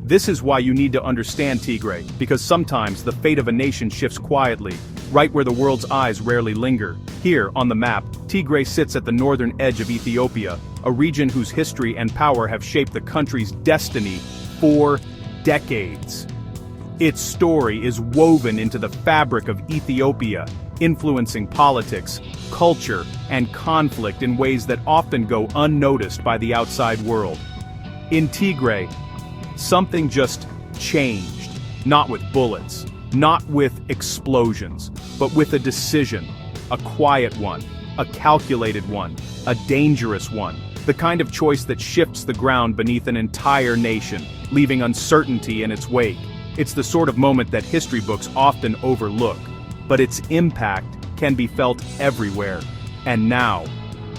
This is why you need to understand Tigray, because sometimes the fate of a nation shifts quietly, right where the world's eyes rarely linger. Here, on the map, Tigray sits at the northern edge of Ethiopia, a region whose history and power have shaped the country's destiny for decades. Its story is woven into the fabric of Ethiopia, influencing politics, culture, and conflict in ways that often go unnoticed by the outside world. In Tigray, something just changed, not with bullets, not with explosions, but with a decision, a quiet one, a calculated one, a dangerous one, the kind of choice that shifts the ground beneath an entire nation, leaving uncertainty in its wake. It's the sort of moment that history books often overlook, but its impact can be felt everywhere. And now,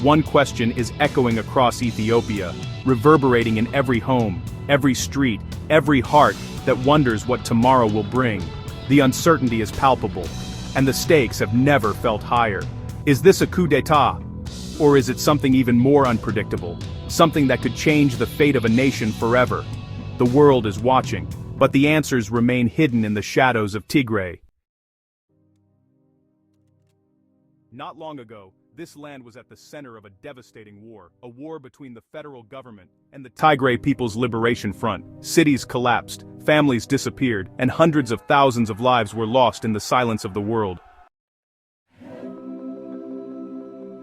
one question is echoing across Ethiopia, reverberating in every home, every street, every heart that wonders what tomorrow will bring. The uncertainty is palpable, and the stakes have never felt higher. Is this a coup d'etat? Or is it something even more unpredictable? Something that could change the fate of a nation forever? The world is watching, but the answers remain hidden in the shadows of Tigray. Not long ago, this land was at the center of a devastating war, a war between the federal government and the Tigray People's Liberation Front. Cities collapsed, families disappeared, and hundreds of thousands of lives were lost in the silence of the world.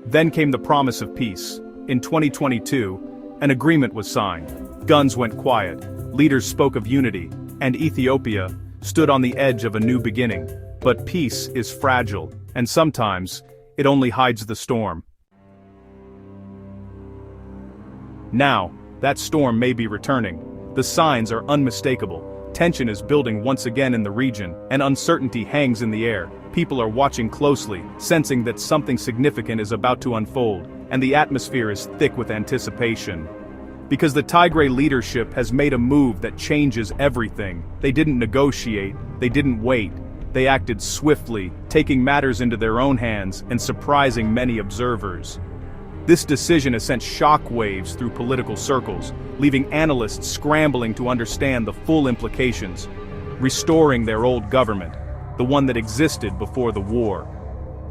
Then came the promise of peace. In 2022, an agreement was signed. Guns went quiet, leaders spoke of unity, and Ethiopia stood on the edge of a new beginning. But peace is fragile, and sometimes it only hides the storm. Now, that storm may be returning. The signs are unmistakable. Tension is building once again in the region, and uncertainty hangs in the air. People are watching closely, sensing that something significant is about to unfold, and the atmosphere is thick with anticipation. Because the Tigray leadership has made a move that changes everything. They didn't negotiate, they didn't wait. They acted swiftly, taking matters into their own hands and surprising many observers. This decision has sent shockwaves through political circles, leaving analysts scrambling to understand the full implications, restoring their old government, the one that existed before the war.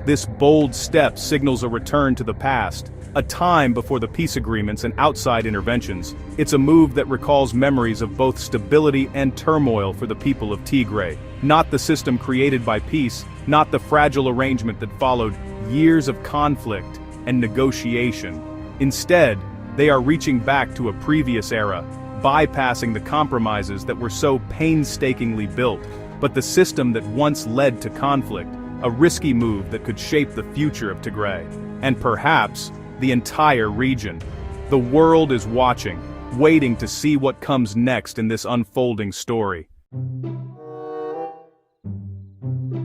This bold step signals a return to the past, a time before the peace agreements and outside interventions. It's a move that recalls memories of both stability and turmoil for the people of Tigray. Not the system created by peace, not the fragile arrangement that followed years of conflict and negotiation. Instead, they are reaching back to a previous era, bypassing the compromises that were so painstakingly built, but the system that once led to conflict, a risky move that could shape the future of Tigray, and perhaps the entire region. The world is watching, waiting to see what comes next in this unfolding story.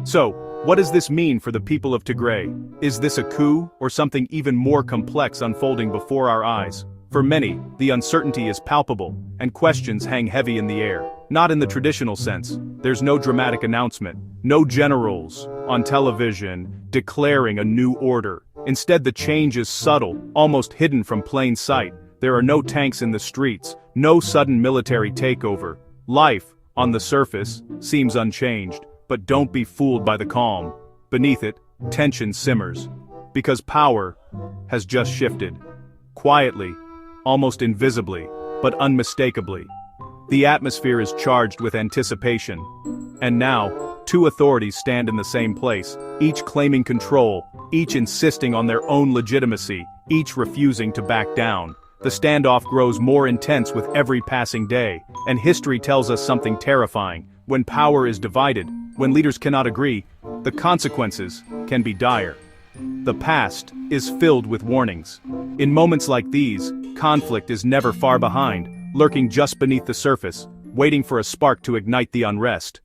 So, what does this mean for the people of Tigray? Is this a coup, or something even more complex unfolding before our eyes? For many, the uncertainty is palpable, and questions hang heavy in the air. Not in the traditional sense. There's no dramatic announcement, no generals on television declaring a new order. Instead, the change is subtle, almost hidden from plain sight. There are no tanks in the streets, no sudden military takeover. Life, on the surface, seems unchanged, but don't be fooled by the calm. Beneath it, tension simmers. Because power has just shifted. Quietly, almost invisibly, but unmistakably. The atmosphere is charged with anticipation. And now, two authorities stand in the same place, each claiming control, each insisting on their own legitimacy, each refusing to back down. The standoff grows more intense with every passing day, and history tells us something terrifying. When power is divided, when leaders cannot agree, the consequences can be dire. The past is filled with warnings. In moments like these, conflict is never far behind, lurking just beneath the surface, waiting for a spark to ignite the unrest.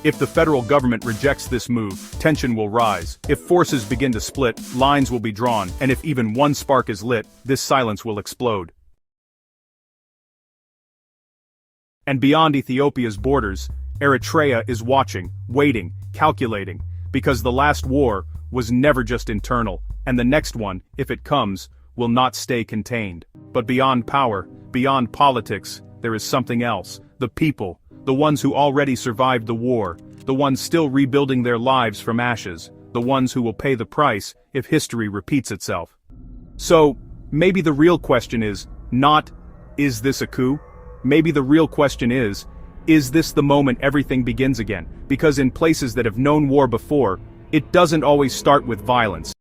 If the federal government rejects this move, tension will rise. If forces begin to split, lines will be drawn, and if even one spark is lit, this silence will explode. And beyond Ethiopia's borders, Eritrea is watching, waiting, calculating, because the last war was never just internal, and the next one, if it comes, will not stay contained. But beyond power, beyond politics, there is something else. The people, the ones who already survived the war, the ones still rebuilding their lives from ashes, the ones who will pay the price if history repeats itself. So, maybe the real question is not, is this a coup? Maybe the real question is this the moment everything begins again? Because in places that have known war before, it doesn't always start with violence.